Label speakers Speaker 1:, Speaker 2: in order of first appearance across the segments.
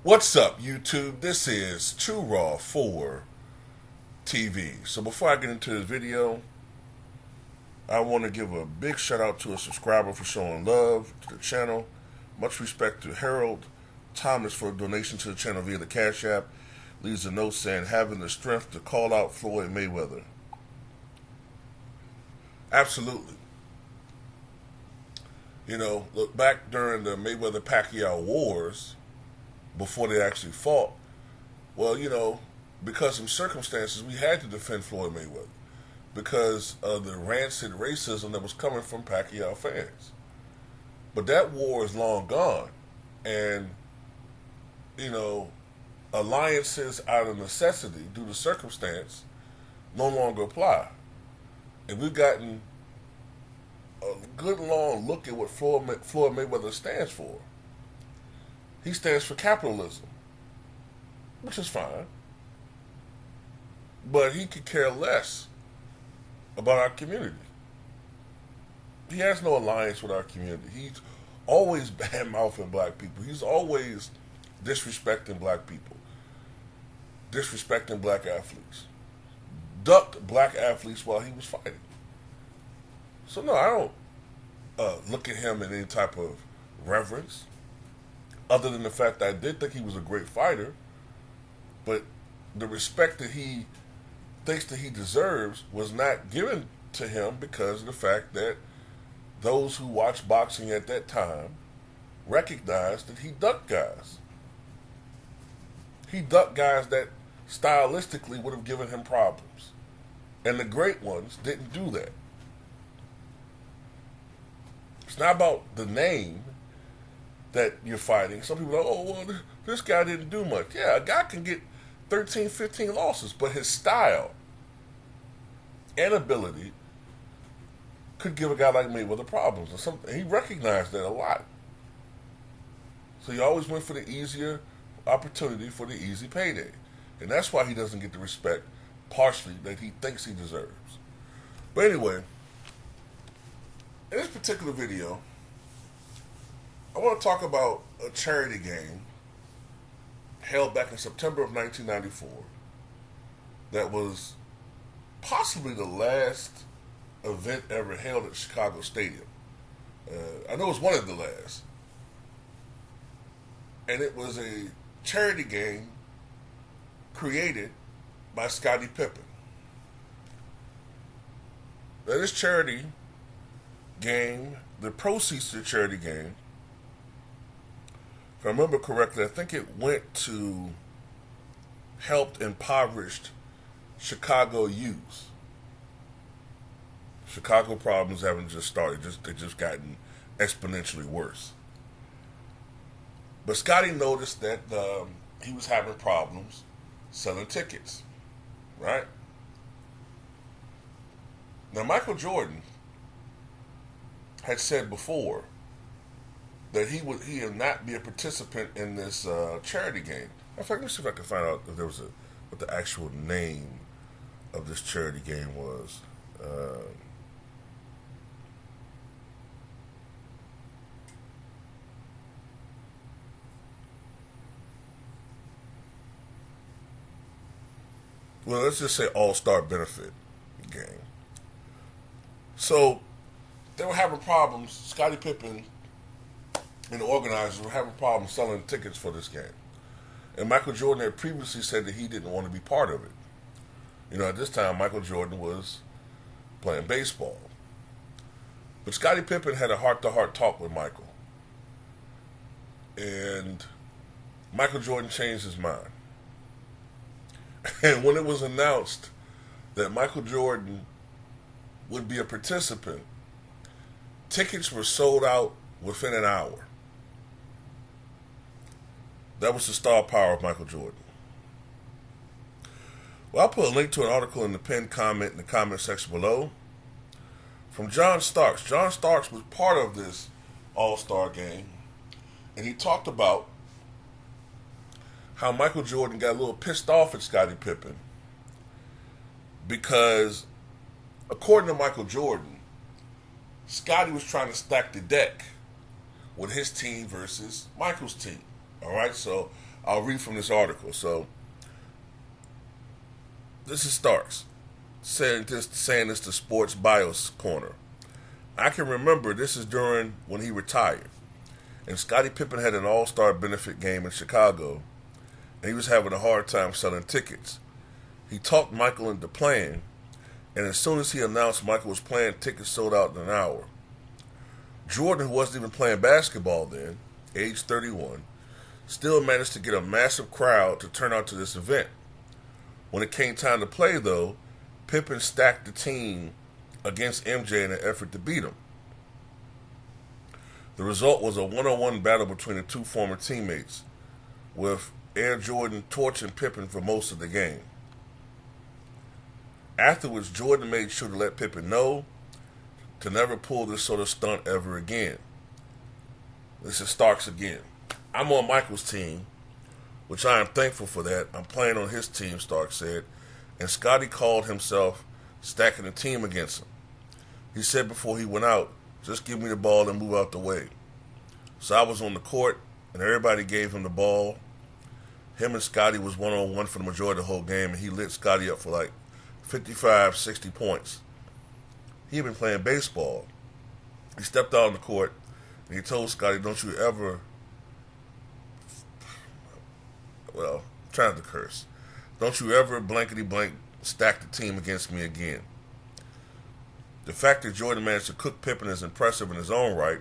Speaker 1: What's up, YouTube? This is Too Raw for TV. So before I get into this video, I want to give a big shout out to a subscriber for showing love to the channel. Much respect to Harold Thomas for a donation to the channel via the Cash App. Leaves a note saying, having the strength to call out Floyd Mayweather. Absolutely. You know, look back during the Mayweather-Pacquiao wars, before they actually fought, well, because of circumstances, we had to defend Floyd Mayweather because of the rancid racism that was coming from Pacquiao fans. But that war is long gone, and alliances out of necessity due to circumstance no longer apply. And we've gotten a good long look at what Floyd Mayweather stands for. He stands for capitalism, which is fine. But he could care less about our community. He has no alliance with our community. He's always bad-mouthing black people. He's always disrespecting black people, disrespecting black athletes, ducked black athletes while he was fighting. So no, I don't look at him in any type of reverence, other than the fact that I did think he was a great fighter, but the respect that he thinks that he deserves was not given to him because of the fact that those who watched boxing at that time recognized that he ducked guys. He ducked guys that stylistically would have given him problems. And the great ones didn't do that. It's not about the name that you're fighting. Some people are, this guy didn't do much. Yeah, a guy can get 13, 15 losses, but his style and ability could give a guy like Mayweather problems. And he recognized that a lot. So he always went for the easier opportunity for the easy payday. And that's why he doesn't get the respect, partially, that he thinks he deserves. But anyway, in this particular video, I want to talk about a charity game held back in September of 1994 that was possibly the last event ever held at Chicago Stadium. I know it was one of the last. And it was a charity game created by Scottie Pippen. Now, this charity game, the proceeds to the charity game, if I remember correctly, I think it went to helped impoverished Chicago youth. Chicago problems haven't just started; they've just gotten exponentially worse. But Scotty noticed that he was having problems selling tickets, right? Now, Michael Jordan had said before that he would not be a participant in this charity game. In fact, let me see if I can find out if there was what the actual name of this charity game was. Well, let's just say All-Star Benefit game. So they were having problems. Scottie Pippen and the organizers were having problems selling tickets for this game. And Michael Jordan had previously said that he didn't want to be part of it. At this time, Michael Jordan was playing baseball. But Scottie Pippen had a heart-to-heart talk with Michael. And Michael Jordan changed his mind. And when it was announced that Michael Jordan would be a participant, tickets were sold out within an hour. That was the star power of Michael Jordan. Well, I'll put a link to an article in the pinned comment in the comment section below from John Starks. John Starks was part of this All-Star game, and he talked about how Michael Jordan got a little pissed off at Scottie Pippen because, according to Michael Jordan, Scottie was trying to stack the deck with his team versus Michael's team. All right, so I'll read from this article. So this is Starks saying this to Sports Bios Corner. I can remember this is during when he retired, and Scottie Pippen had an All-Star benefit game in Chicago, and he was having a hard time selling tickets. He talked Michael into playing, and as soon as he announced Michael was playing, tickets sold out in an hour. Jordan, who wasn't even playing basketball then, age 31, still managed to get a massive crowd to turn out to this event. When it came time to play, though, Pippen stacked the team against MJ in an effort to beat him. The result was a one-on-one battle between the two former teammates, with Air Jordan torching Pippen for most of the game. Afterwards, Jordan made sure to let Pippen know to never pull this sort of stunt ever again. This is Starks again. I'm on Michael's team, which I am thankful for that. I'm playing on his team, Starks said, and Scottie called himself stacking the team against him. He said before he went out, just give me the ball and move out the way. So I was on the court, and everybody gave him the ball. Him and Scottie was one-on-one for the majority of the whole game, and he lit Scottie up for like 55, 60 points. He had been playing baseball. He stepped out on the court, and he told Scottie, don't you ever, well, I'm trying to curse, don't you ever blankety-blank stack the team against me again. The fact that Jordan managed to cook Pippen is impressive in his own right,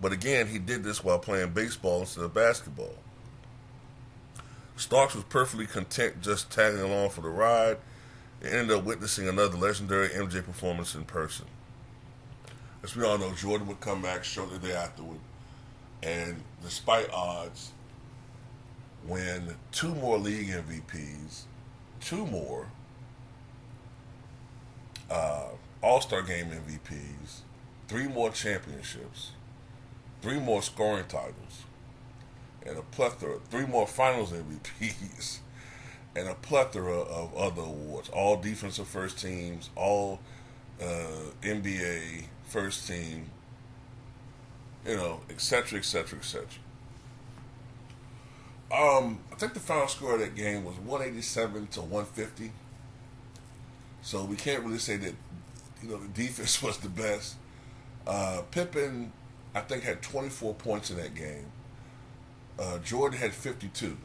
Speaker 1: but again, he did this while playing baseball instead of basketball. Starks was perfectly content just tagging along for the ride and ended up witnessing another legendary MJ performance in person. As we all know, Jordan would come back shortly thereafterward, and despite odds, win 2 more league MVPs, 2 more All-Star Game MVPs, 3 more championships, 3 more scoring titles, and a plethora, 3 more finals MVPs, and a plethora of other awards, all defensive first teams, all NBA first team, et cetera, et cetera, et cetera. I think the final score of that game was 187 to 150. So we can't really say that, the defense was the best. Pippen, I think, had 24 points in that game. Jordan had 52.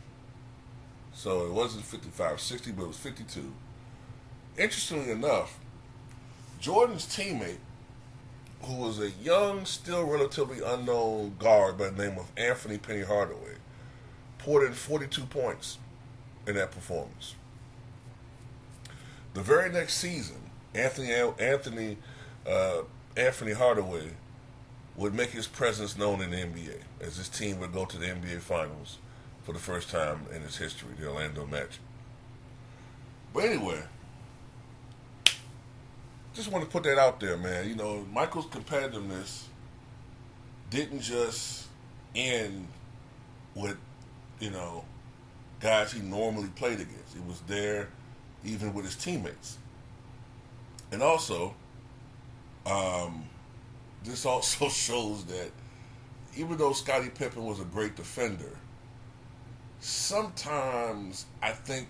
Speaker 1: So it wasn't 55-60, but it was 52. Interestingly enough, Jordan's teammate, who was a young, still relatively unknown guard by the name of Anthony Penny Hardaway, poured in 42 points in that performance. The very next season, Anthony Hardaway would make his presence known in the NBA, as his team would go to the NBA Finals for the first time in its history, the Orlando Magic. But anyway, just want to put that out there, man. Michael's competitiveness didn't just end with, guys he normally played against. It was there even with his teammates. And also, this also shows that even though Scottie Pippen was a great defender, sometimes I think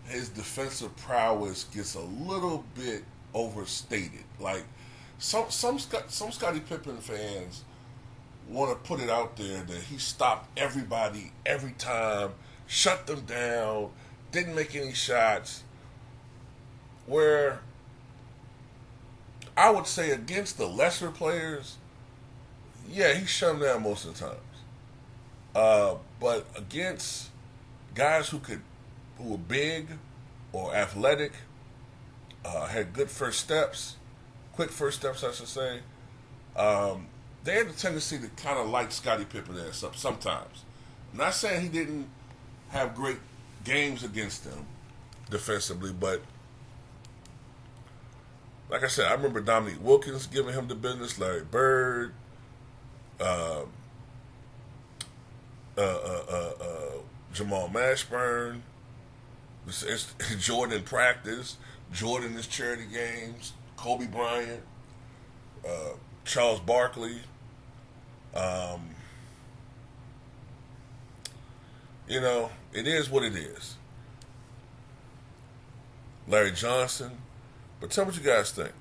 Speaker 1: his defensive prowess gets a little bit overstated. Like some Scottie Pippen fans want to put it out there that he stopped everybody every time, shut them down, didn't make any shots. Where I would say against the lesser players, yeah, he shut them down most of the times. But against guys who were big or athletic, had good first steps, quick first steps, I should say, they had the tendency to kind of like Scottie Pippen there sometimes. I'm not saying he didn't have great games against them defensively, but like I said, I remember Dominique Wilkins giving him the business, Larry Bird, Jamal Mashburn, Jordan in practice, Jordan in his charity games, Kobe Bryant, Charles Barkley, You know, it is what it is. Larry Johnson. But tell me what you guys think.